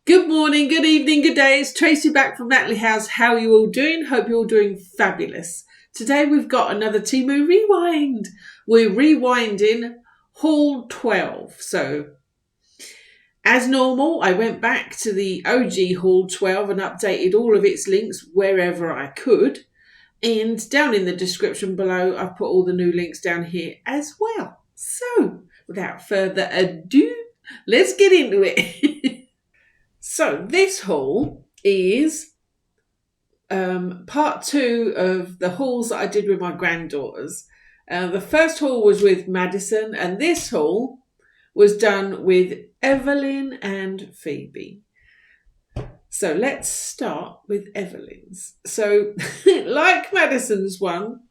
Good morning, good evening, good day. It's Tracy back from Natalie House. How are you all doing? Hope you're all doing fabulous. Today we've got another Temu rewind. We're rewinding haul 12. So, as normal, I went back to the OG haul 12 and updated all of its links wherever I could. And down in the description below, I've put all the new links down here as well. So, without further ado, let's get into it. So this haul is part 2 of the hauls that I did with my granddaughters. The first haul was with Madison, and this haul was done with Evelyn and Phoebe. So let's start with Evelyn's. So like Madison's one,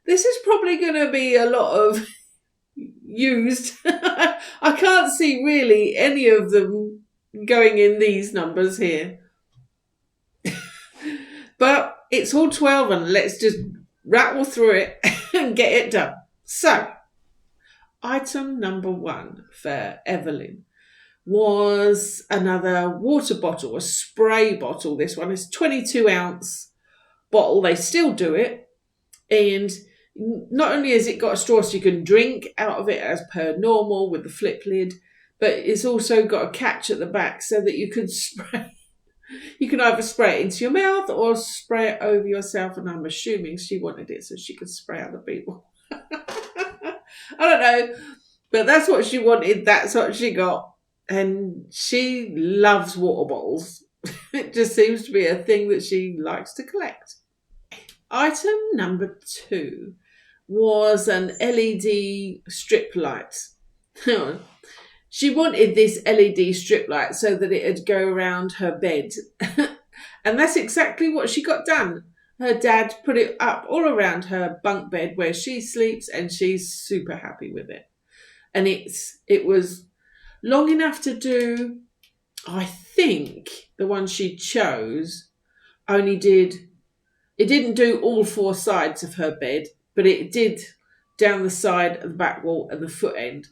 this is probably going to be a lot of used. I can't see really any of them going in these numbers here. But it's all 12 and let's just rattle through it and get it done. So, item number 1 for Evelyn was another water bottle, a spray bottle. This one is 22 ounce bottle. They still do it. And not only has it got a straw so you can drink out of it as per normal with the flip lid, but it's also got a catch at the back so that you can spray. You can either spray it into your mouth or spray it over yourself. And I'm assuming she wanted it so she could spray other people. I don't know. But that's what she wanted. That's what she got. And she loves water bottles. It just seems to be a thing that she likes to collect. Item number 2 was an LED strip light. She wanted this LED strip light so that it'd go around her bed. And that's exactly what she got done. Her dad put it up all around her bunk bed where she sleeps, and she's super happy with it. And it was long enough to do, I think the one she chose it didn't do all 4 sides of her bed, but it did down the side of the back wall and the foot end.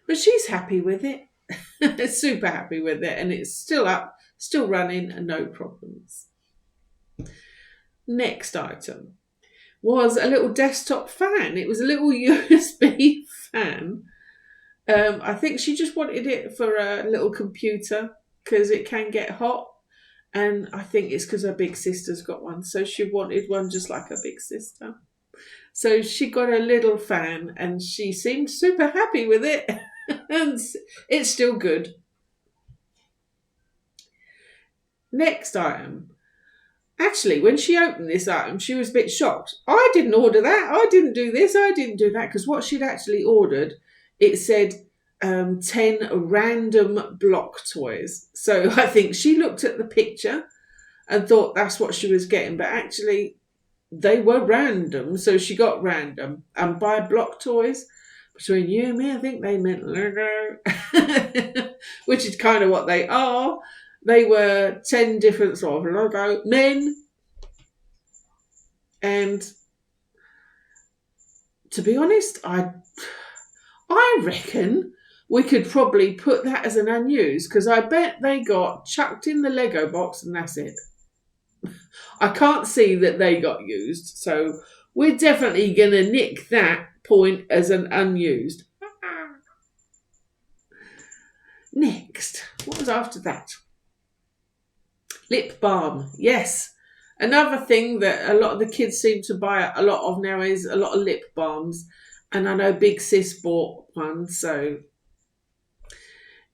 But she's happy with it. Super happy with it. And it's still up, still running, and no problems. Next item was a little desktop fan. It was a little USB fan. I think she just wanted it for a little computer because it can get hot. And I think it's because her big sister's got one. So she wanted one just like her big sister. So she got a little fan and she seemed super happy with it. And it's still good. Next item. Actually, when she opened this item, she was a bit shocked. I didn't order that. I didn't do this. I didn't do that. Because what she'd actually ordered, it said 10 random block toys. So I think she looked at the picture and thought that's what she was getting. But actually, they were random. So she got random. And by block toys, between you and me, I think they meant Lego, which is kind of what they are. They were 10 different sort of Lego men. And to be honest, I reckon we could probably put that as an unused, because I bet they got chucked in the Lego box and that's it. I can't see that they got used. So we're definitely going to nick that point as an unused. Next, what was after that? Lip balm. Yes, another thing that a lot of the kids seem to buy a lot of now is a lot of lip balms. And I know Big Sis bought one, so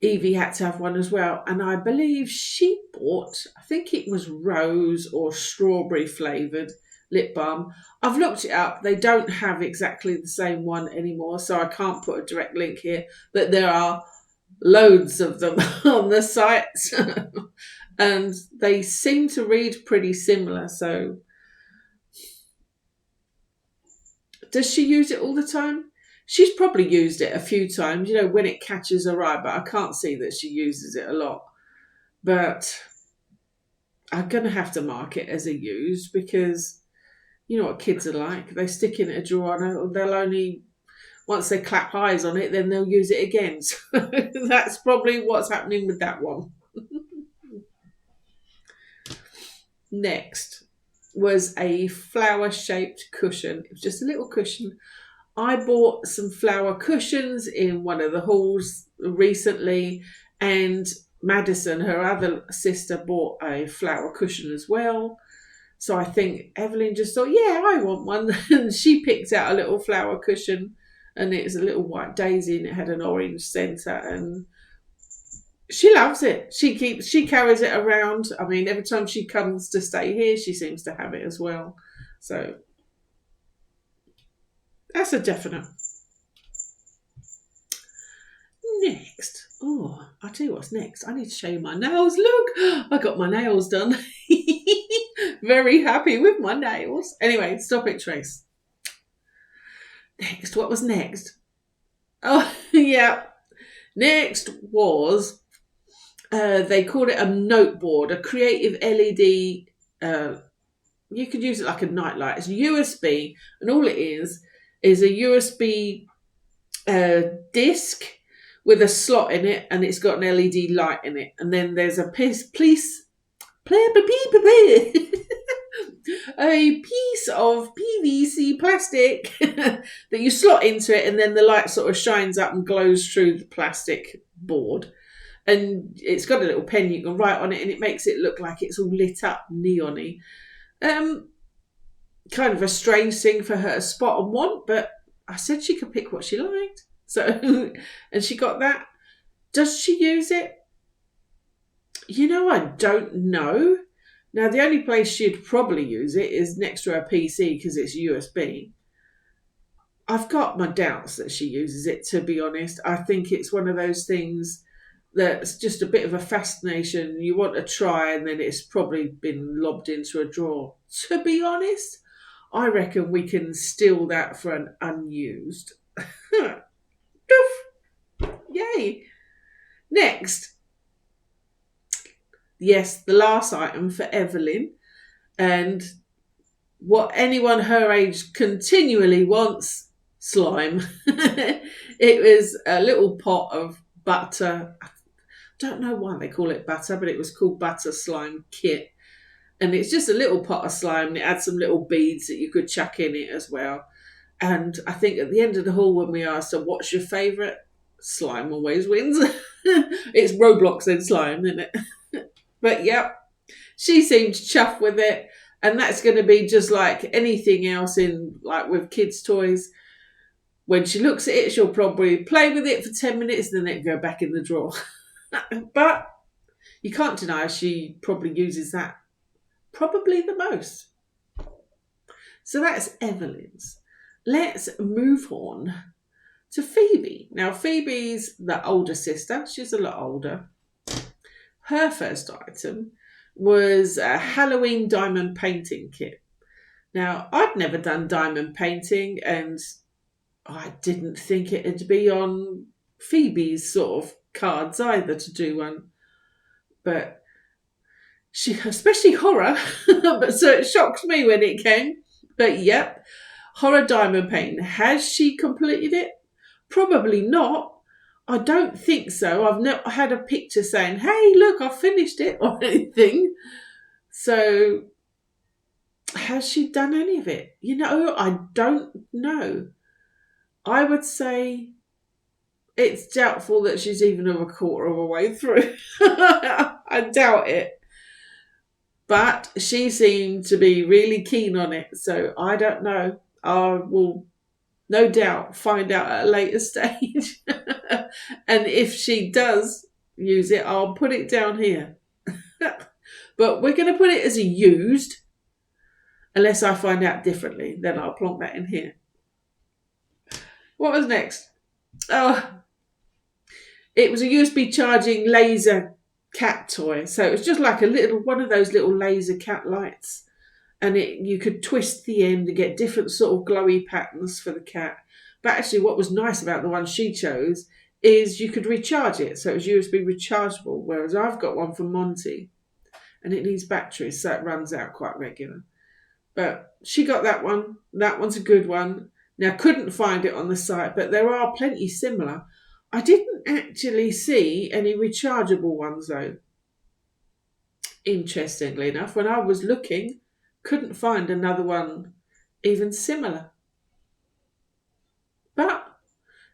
Evie had to have one as well. And I believe she bought, I think it was rose or strawberry flavoured lip balm. I've looked it up. They don't have exactly the same one anymore, so I can't put a direct link here. But there are loads of them on the site. And they seem to read pretty similar. So does she use it all the time? She's probably used it a few times, when it catches her eye, but I can't see that she uses it a lot. But I'm going to have to mark it as a used, because you know what kids are like. They stick in a drawer and they'll only, once they clap eyes on it, then they'll use it again. So that's probably what's happening with that one. Next was a flower shaped cushion. It was just a little cushion. I bought some flower cushions in one of the halls recently, and Madison, her other sister, bought a flower cushion as well. So I think Evelyn just thought, yeah, I want one. And she picked out a little flower cushion, and it's a little white daisy and it had an orange centre, and she loves it. She carries it around. I mean, every time she comes to stay here, she seems to have it as well. So that's a definite. Next. Oh, I'll tell you what's next. I need to show you my nails. Look, I got my nails done. Very happy with my nails. Anyway, stop it, Trace. Next, what was next? Oh, yeah. Next was, they called it a note board, a creative LED. You could use it like a nightlight. It's USB, and all it is a USB disc with a slot in it, and it's got an LED light in it. And then there's a a piece of PVC plastic that you slot into it, and then the light sort of shines up and glows through the plastic board. And it's got a little pen you can write on it, and it makes it look like it's all lit up neon-y. Kind of a strange thing for her to spot and want, but I said she could pick what she liked. So, and she got that. Does she use it? I don't know. Now, the only place she'd probably use it is next to her PC because it's USB. I've got my doubts that she uses it, to be honest. I think it's one of those things that's just a bit of a fascination. You want to try, and then it's probably been lobbed into a drawer. To be honest, I reckon we can steal that for an unused. Yay! Next. Yes, the last item for Evelyn, and what anyone her age continually wants, slime. It was a little pot of butter. I don't know why they call it butter, but it was called butter slime kit. And it's just a little pot of slime, and it had some little beads that you could chuck in it as well. And I think at the end of the haul, when we asked her, what's your favourite? Slime always wins. It's Roblox and slime, isn't it? But yep, she seemed chuffed with it. And that's going to be just like anything else with kids' toys. When she looks at it, she'll probably play with it for 10 minutes and then it'll go back in the drawer. But you can't deny she probably uses that probably the most. So that's Evelyn's. Let's move on to Phoebe. Now, Phoebe's the older sister. She's a lot older. Her first item was a Halloween diamond painting kit. Now, I'd never done diamond painting, and I didn't think it'd be on Phoebe's sort of cards either to do one. But she, especially horror, but so it shocked me when it came. But yep, horror diamond painting. Has she completed it? Probably not. I don't think so. I've never had a picture saying, hey, look, I finished it or anything. So has she done any of it? I don't know. I would say it's doubtful that she's even a quarter of a way through. I doubt it. But she seemed to be really keen on it. So I don't know. I will no doubt find out at a later stage. And if she does use it, I'll put it down here. But we're going to put it as a used, unless I find out differently. Then I'll plonk that in here. What was next? Oh, it was a USB charging laser cat toy. So it was just like one of those little laser cat lights. And you could twist the end and get different sort of glowy patterns for the cat. But actually what was nice about the one she chose is you could recharge it. So it was USB rechargeable, whereas I've got one from Monty and it needs batteries, so it runs out quite regular. But she got that one. That one's a good one. Now, couldn't find it on the site, but there are plenty similar. I didn't actually see any rechargeable ones though. Interestingly enough, when I was looking, couldn't find another one even similar. But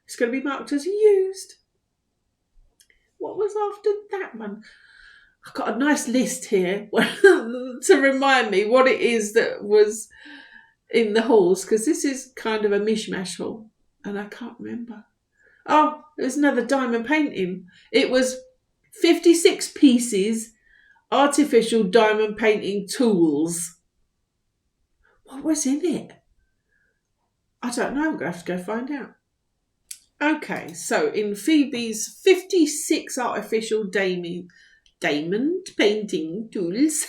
it's going to be marked as used. What was after that one? I've got a nice list here to remind me what it is that was in the halls, because this is kind of a mishmash haul and I can't remember. Oh, there's another diamond painting. It was 56 pieces artificial diamond painting tools. What was in it? I don't know. I'm going to have to go find out. Okay, so in Phoebe's 56 artificial diamond painting tools,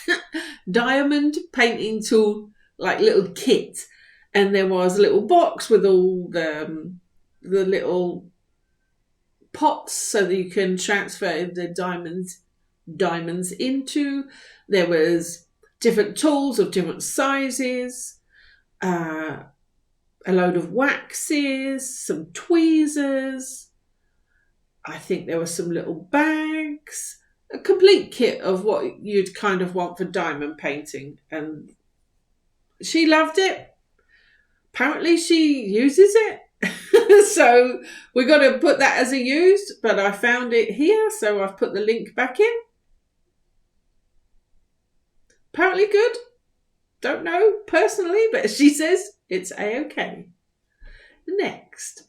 diamond painting tool, like little kit, and there was a little box with all the little pots so that you can transfer the diamonds into. There was different tools of different sizes, a load of waxes, some tweezers. I think there were some little bags, a complete kit of what you'd kind of want for diamond painting. And she loved it. Apparently she uses it. So we're going to put that as a used, but I found it here, so I've put the link back in. Apparently good. Don't know personally, but she says it's a-okay. Next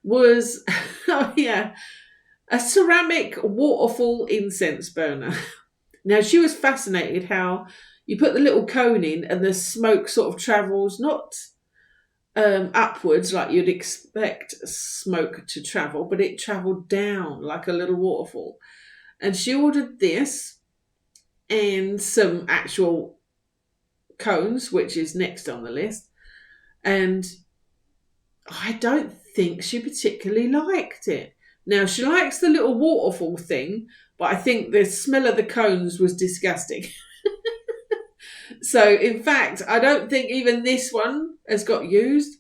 was, oh yeah, a ceramic waterfall incense burner. Now, she was fascinated how you put the little cone in and the smoke sort of travels not upwards like you'd expect smoke to travel, but it travelled down like a little waterfall. And she ordered this and some actual cones, which is next on the list. And I don't think she particularly liked it. Now, she likes the little waterfall thing, but I think the smell of the cones was disgusting. So, in fact, I don't think even this one has got used.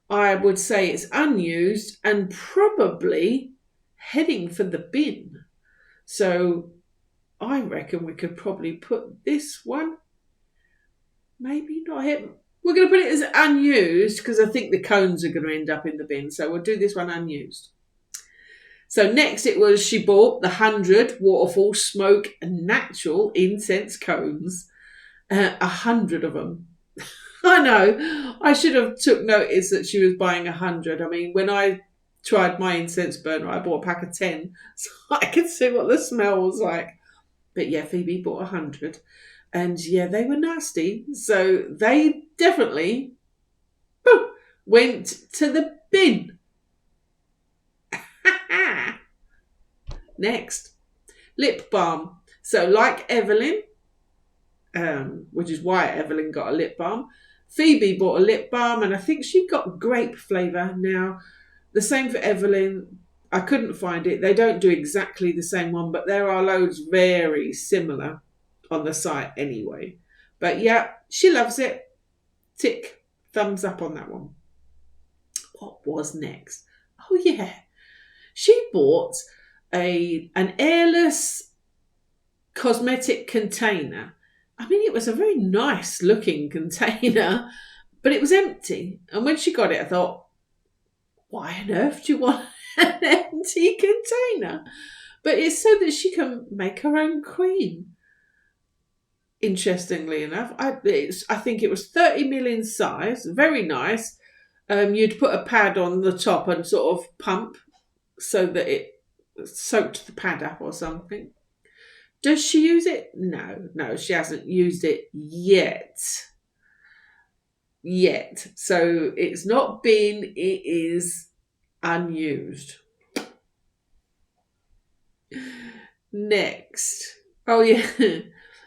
I would say it's unused and probably heading for the bin. So, I reckon we could probably put this one, maybe not here. We're going to put it as unused because I think the cones are going to end up in the bin. So, we'll do this one unused. So next it was she bought the 100 waterfall smoke natural incense cones. 100 of them. I know. I should have took notice that she was buying 100. I mean, when I tried my incense burner, I bought a pack of 10 so I could see what the smell was like. But yeah, Phoebe bought 100. And yeah, they were nasty. So they definitely went to the bin. Next, lip balm. So like Evelyn, which is why Evelyn got a lip balm, Phoebe bought a lip balm and I think she got grape flavour. Now, the same for Evelyn. I couldn't find it. They don't do exactly the same one, but there are loads very similar on the site anyway. But yeah, she loves it. Tick, thumbs up on that one. What was next? Oh yeah, she bought an airless cosmetic container. I mean, it was a very nice looking container, but it was empty. And when she got it, I thought, why on earth do you want an empty container? But it's so that she can make her own cream. Interestingly enough, I think it was 30ml in size, very nice. You'd put a pad on the top and sort of pump so that it soaked the pad up or something. Does she use it? No, she hasn't used it yet. So it's not been, it is unused. Next. Oh yeah.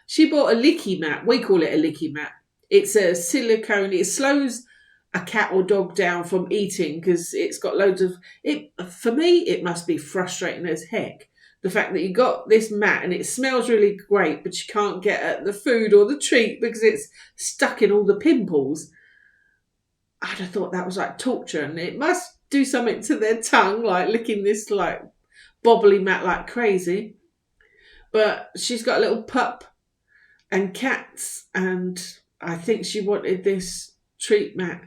She bought a licky mat. We call it a licky mat. It's a silicone. It slows a cat or dog down from eating because it's got loads of it. For me, it must be frustrating as heck. The fact that you got this mat and it smells really great, but you can't get at the food or the treat because it's stuck in all the pimples. I'd have thought that was like torture, and it must do something to their tongue, like licking this like bobbly mat like crazy. But she's got a little pup and cats. And I think she wanted this treat mat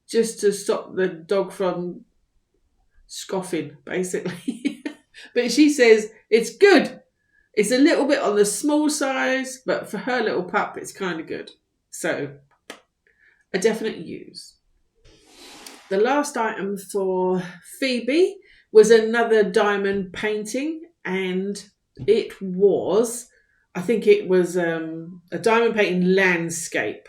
just to stop the dog from scoffing, basically. But she says it's good. It's a little bit on the small size, but for her little pup, it's kind of good. So a definite use. The last item for Phoebe was another diamond painting, and I think it was a diamond painting landscape.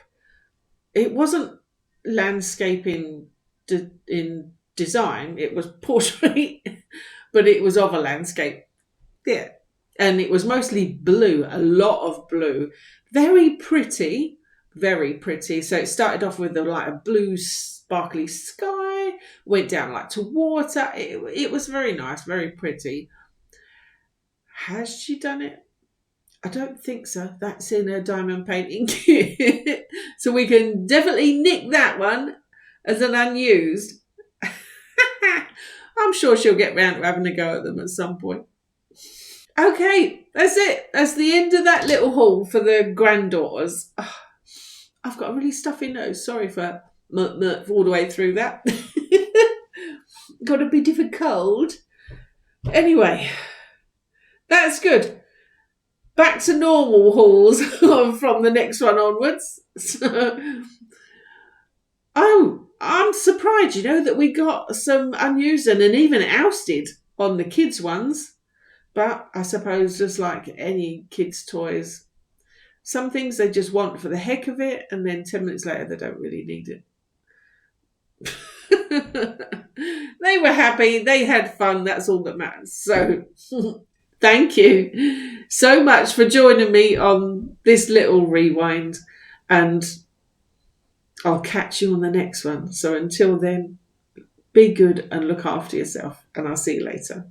It wasn't landscaping in design, it was portrait, but it was of a landscape. Yeah. And it was mostly blue, a lot of blue. Very pretty, very pretty. So it started off with like a blue sparkly sky, went down like to water. It was very nice, very pretty. Has she done it? I don't think so. That's in a diamond painting kit. So we can definitely nick that one as an unused. I'm sure she'll get round to having a go at them at some point. Okay, that's it. That's the end of that little haul for the granddaughters. I've got a really stuffy nose. Sorry for all the way through that. Got a bit of a cold. Anyway, that's good. Back to normal hauls from the next one onwards. Oh, I'm surprised, that we got some unused and even ousted on the kids' ones. But I suppose just like any kids' toys, some things they just want for the heck of it, and then 10 minutes later they don't really need it. They were happy, they had fun, that's all that matters. So thank you so much for joining me on this little rewind, and I'll catch you on the next one. So until then, be good and look after yourself, and I'll see you later.